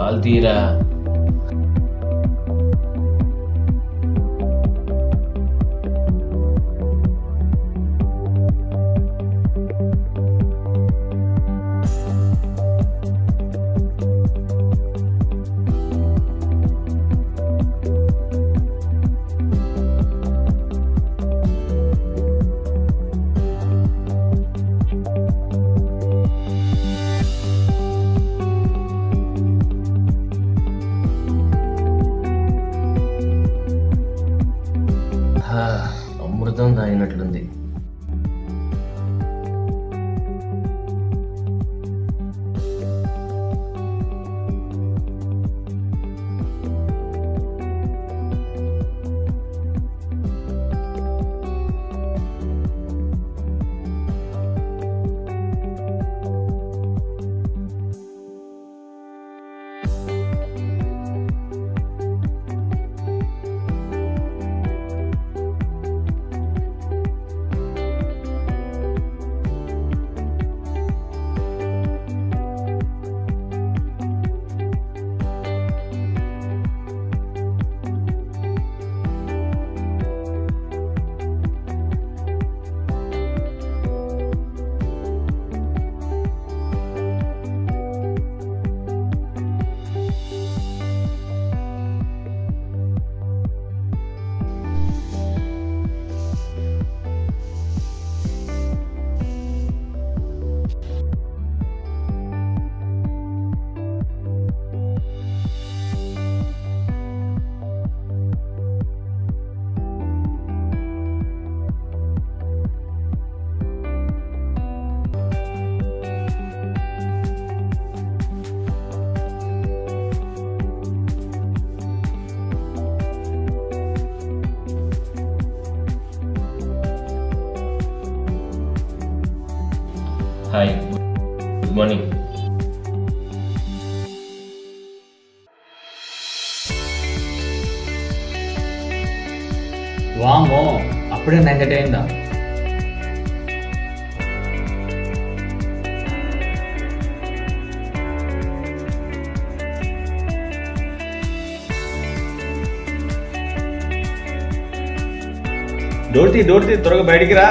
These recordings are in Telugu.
కాల్ తీరా. అమృతం తాగినట్లుంది. Hi, good morning. వామో, అప్పుడే 9:30 అయిందా? డోర్తి త్వరగా బయటికి రా.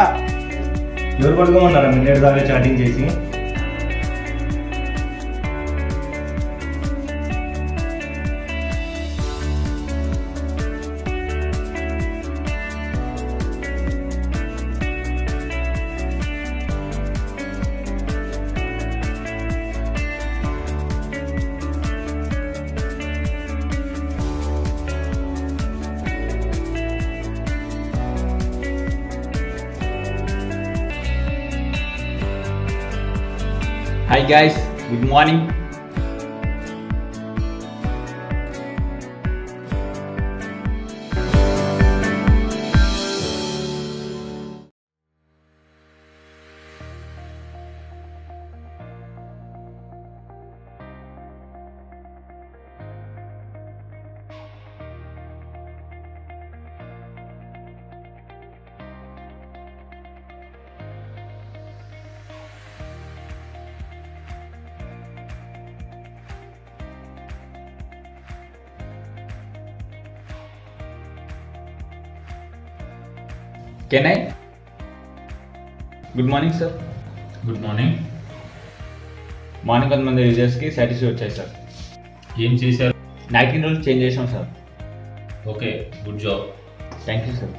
ఎవరు పడుకోమన్నారా నిన్నటి దాకా చాటింగ్ చేసి? Hi guys, good morning. Can I? Good morning, sir. Good morning. Morning కొంతమంది యూజర్స్కి సాటిస్ఫై వచ్చాయి సార్. ఏం చేశారు? 19 రూల్స్ చేంజ్ చేసాం sir. Okay, good job. Thank you sir.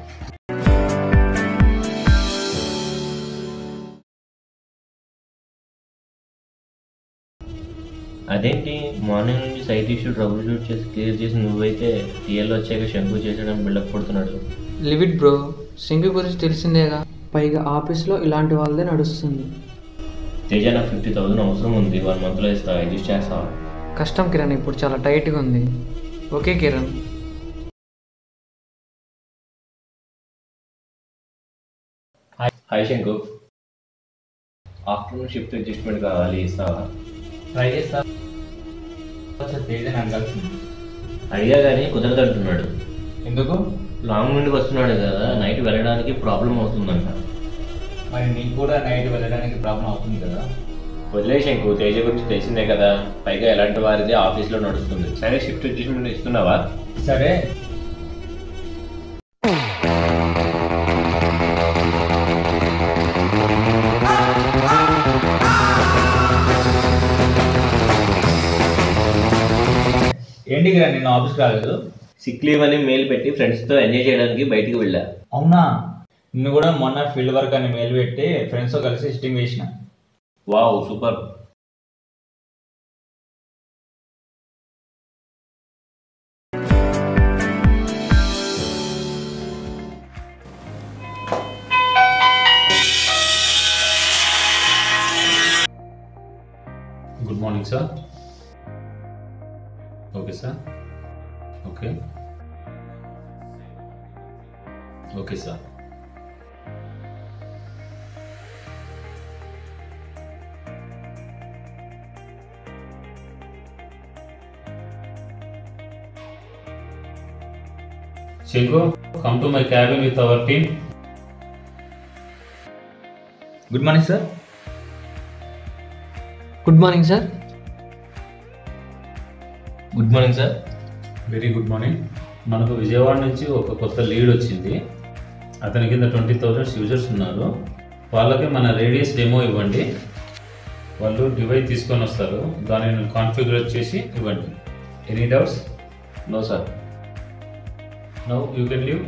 అదేంటి మార్నింగ్ నుంచి సైట్ ఇష్యూ ట్రబుల్ షూట్ చేసి క్లియర్ చేసి నువ్వైతే టీఎల్ వచ్చాక శంకు చేసేయడం బిల్డప్ కొడుతున్నాడు. లివ్ ఇట్ బ్రో, సింగ్ గురించి తెలిసిందేగా, పైగా ఆఫీస్లో ఇలాంటి వాళ్ళదే నడుస్తుంది. తేజ నాకు 50,000 అవసరం ఉంది, 1 monthలో ఇస్తా, అడ్జస్ట్ చేస్తావా? కష్టం కిరణ్, ఇప్పుడు చాలా టైట్గా ఉంది. ఓకే కిరణ్. హాయ్ శంకు, ఆఫ్టర్నూన్ షిఫ్ట్ అడ్జస్ట్మెంట్ కావాలి, ఇస్తావా? ట్రై చేస్తా. తేజని అడగాల్సింది. అడిగా కానీ కుదరదంటున్నాడు. ఎందుకు? లాంగ్ నుండి వస్తున్నాడు కదా, నైట్ వెళ్ళడానికి ప్రాబ్లం అవుతుందంట. మరి నీకు కూడా నైట్ వెళ్ళడానికి ప్రాబ్లం అవుతుంది కదా. వదిలేసి ఇంకో తేజ గురించి తెలిసిందే కదా, పైగా ఎలాంటి వారిది ఆఫీస్లో నడుస్తుంది. సరే షిఫ్ట్ అడ్జస్ట్మెంట్ ఇస్తున్నావా? సరే. ఏంటి కిరణ్ నిన్న ఆఫీస్కి రాలేదు? సిక్ లీవ్ అని మెయిల్ పెట్టి ఫ్రెండ్స్తో ఎంజాయ్ చేయడానికి బయటికి వెళ్ళా. అవునా? నిన్ను కూడా మొన్న ఫీల్డ్ వర్క్ అని మెయిల్ పెట్టి ఫ్రెండ్స్తో కలిసి సిట్టింగ్ వేసిన. Wow, super. Good morning, sir. Okay, sir. Okay. Okay, sir. Shingo, come to my cabin with our team. Good morning sir. Good morning sir. Good morning sir. Very good morning. మనకు విజయవాడ నుంచి ఒక కొత్త లీడ్ వచ్చింది. అతని కింద 20,000 యూజర్స్ ఉన్నారు. వాళ్ళకి మన రేడియస్ డెమో ఇవ్వండి. వాళ్ళు డివైస్ తీసుకొని వస్తారు, దానిని కాన్ఫిగర్ చేసి ఇవ్వండి. Any doubts? No sir. Now you can leave.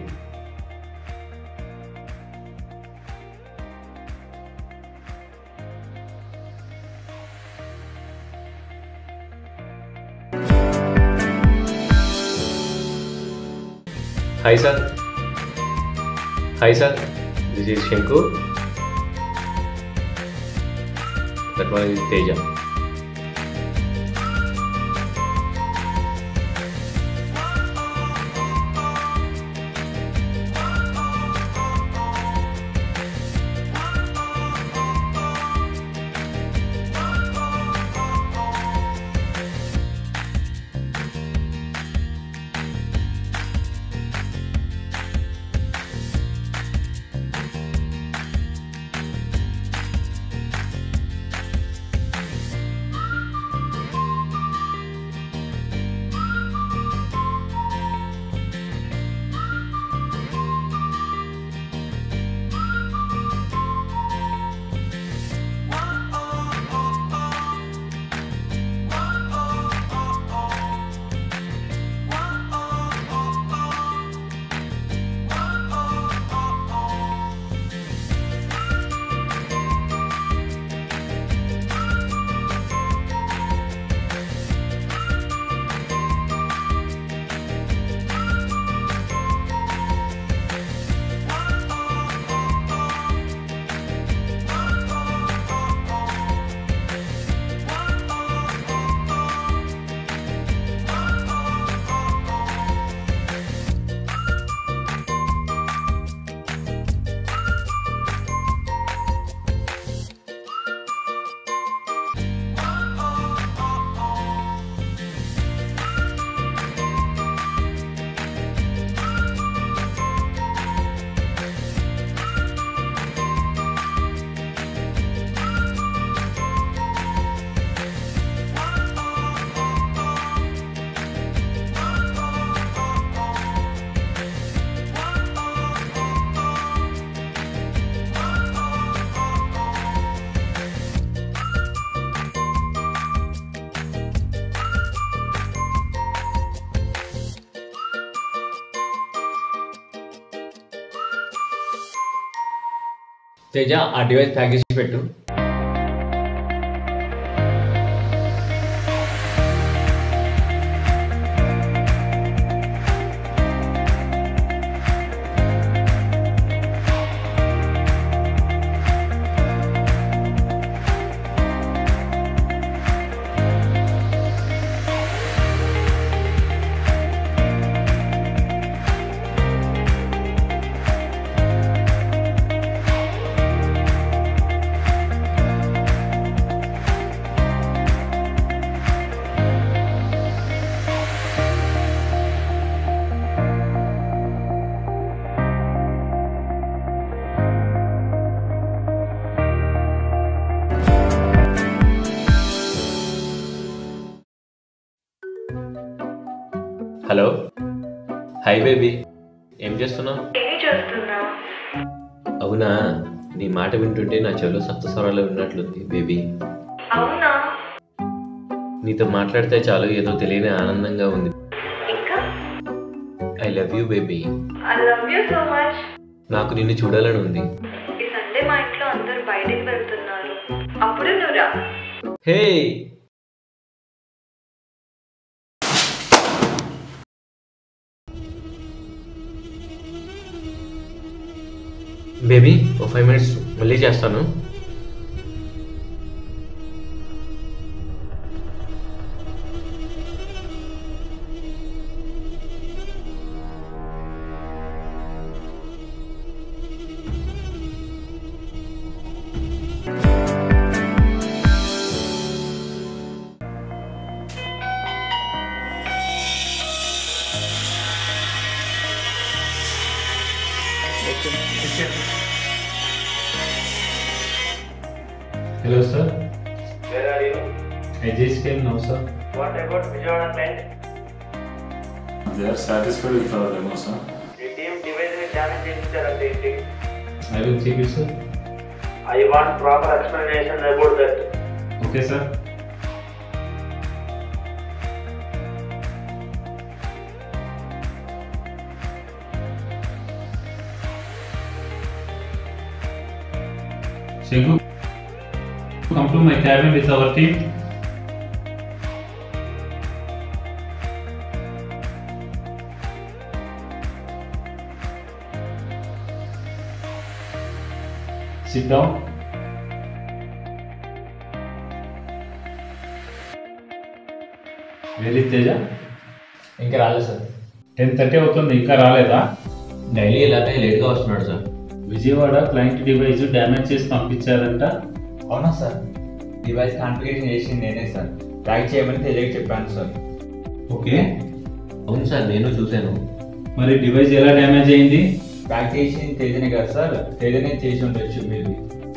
Hi sir. Hi sir. This is Shanku. That one is Teja. Teja, ఆ డివైస్ ప్యాక్ చేసి పెట్టు. హలో, హాయ్ బేబీ, ఏం చేస్తున్నావు? అవునా, నీ మాట వింటుంటే నా చెవిలో సప్తస్వరాలు విన్నట్లుంది బేబీ. అవునా? నీతో మాట్లాడితే చాలు ఏదో తెలియని ఆనందంగా ఉంది. ఇంకా I love you baby. I love you so much. నాకు నిన్ను చూడాలని ఉంది. ఈ సండే మా ఇంట్లో అందరూ బయటికి వెళ్తున్నారు, అప్పుడు నువ్వు రా. హే, బేబీ ఓ 5 minutes మళ్ళీ చేస్తాను. Hello, sir. Where are you? I just came now, sir. What about Vijayawada plant? They are satisfied with our demo, sir. The team device is damage చేయించారంటే I will check it, sir. I want proper explanation about that. Okay, sir. Shingu, come to my cabin with our team. Sit down. Where is Teja? ఇంకా రాలేదు సార్. 10:30 అవుతుంది, ఇంకా రాలేదా? డైలీ ఇలాగే లేట్గా వస్తున్నాడు sir. Vijayawada client device damage చేసి పంపించారంట. అవునా సార్? డివైస్ కాన్ఫిగరేషన్ చేసింది నేనే సార్. ట్రాక్ చేయమని తేజకి చెప్పాను సార్. ఓకే, అవును సార్, నేను చూశాను. మరి డివైస్ ఎలా డ్యామేజ్ అయింది? ట్రాక్ చేసింది తేజనే కదా సార్, తేజనే చేసి ఉండొచ్చు మీరు.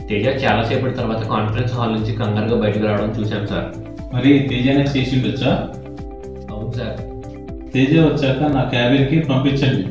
తేజ చాలాసేపటి తర్వాత కాన్ఫరెన్స్ హాల్ నుంచి కంగారుగా బయటకు రావడం చూశాం సార్. మరి తేజనే చేసి ఉండొచ్చా? అవును సార్. తేజ వచ్చాక నా క్యాబిన్కి పంపించండి.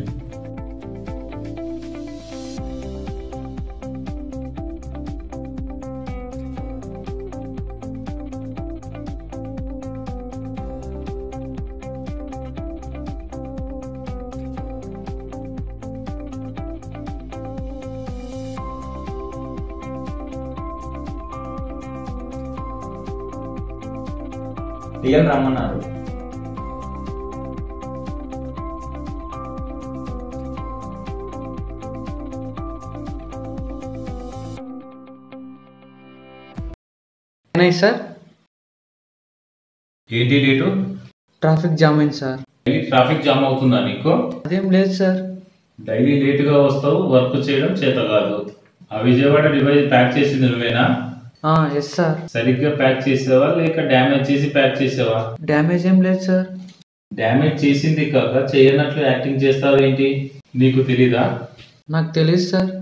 టీఎల్ రమ్మన్నారు. సార్, ఏంటి లేటు? ట్రాఫిక్ జామ్ అయింది సార్. డైలీ ట్రాఫిక్ జామ్ అవుతుందా నీకు? అదేం లేదు సార్. డైలీ లేటుగా వస్తావు, వర్క్ చేయడం చేత కాదు. ఆ విజయవాడ డివైస్ ప్యాక్ చేసింది నువ్వేనా? Yes sir. సరిగ్గా ప్యాక్ చేసావా లేక డ్యామేజ్ చేసి ప్యాక్ చేసావా? డ్యామేజ్ ఏం లేదు సార్. డ్యామేజ్ చేసింది కాక చేయనట్లు యాక్టింగ్ చేస్తావేంటి? నీకు తెలీదా? నాకు తెలియదు సార్.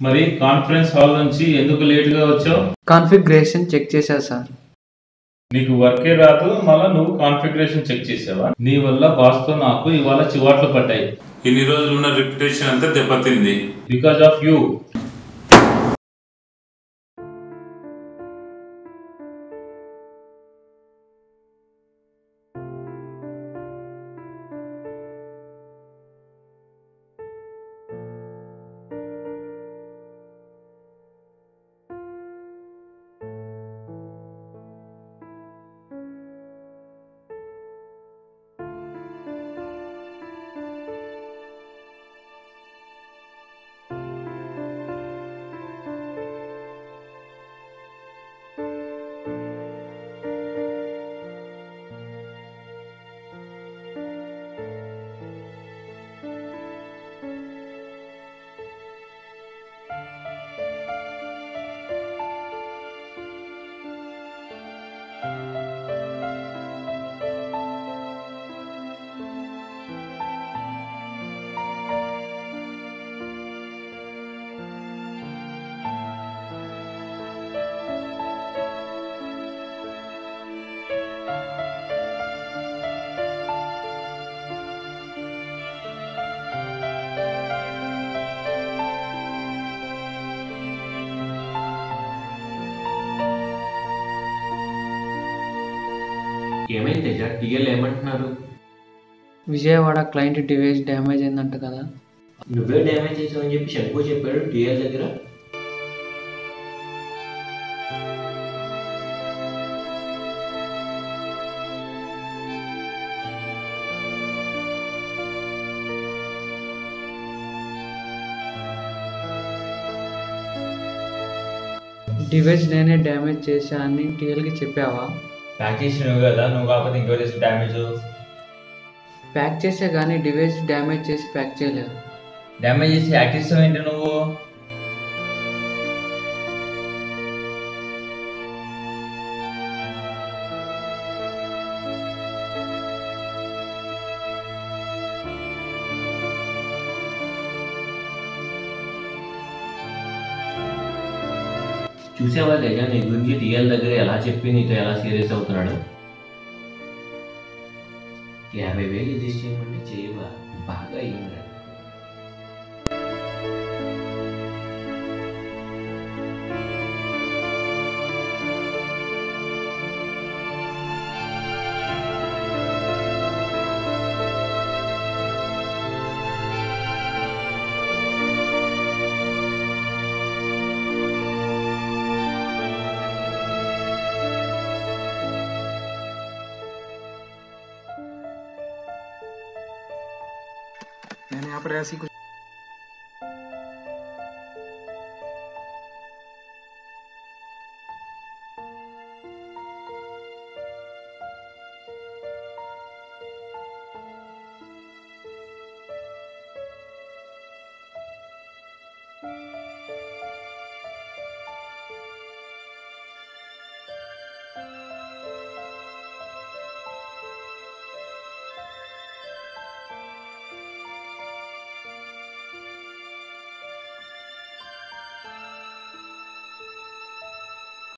మరి కాన్ఫరెన్స్ హాల్ నుంచి ఎందుకు లేటుగా వచ్చావు? కాన్ఫిగరేషన్ చెక్ చేశారు సార్. నీకు వర్కే రాదు, మళ్ళా నువ్వు కాన్ఫిగరేషన్ చెక్ చేసావా? నీ వల్ల బాస్తో నాకు ఇవాళ చివాట్లు పడ్డాయి. ఇన్ని రోజులు ఉన్న రిప్యుటేషన్ అంతా దెబ్బతింది. Because of you. ఏమైంది తేజ? టీఎల్ ఏమంటున్నారు? విజయవాడ క్లయింట్ డివైస్ డ్యామేజ్ అయిందంట కదా. నువ్వే డ్యామేజ్ చేసావని చెప్పి శంకు చెప్పాడు టీఎల్ దగ్గర. డివైస్ నేనే డ్యామేజ్ చేశా అని టీఎల్కి చెప్పావా? ప్యాక్ చేసి నువ్వు కదా, నువ్వు కాకపోతే ఇంకో చేసి డ్యామేజ్. ప్యాక్ చేసే కానీ డివైస్ డ్యామేజ్ చేసి ప్యాక్ చేయలేదు. డ్యామేజ్ చేసి యాక్ట్ చేస్తావు ఏంటి నువ్వు? చూసావా తేజ, నీ గురించి టీఎల్ దగ్గర ఎలా చెప్పి నీతో ఎలా సీరియస్ అవుతున్నాడు? 50,000 రిజిస్టర్ చేయమంటే చేయవా? బాగా అయ్యిందిరా. मैंने यहाँ पर ऐसी कुछ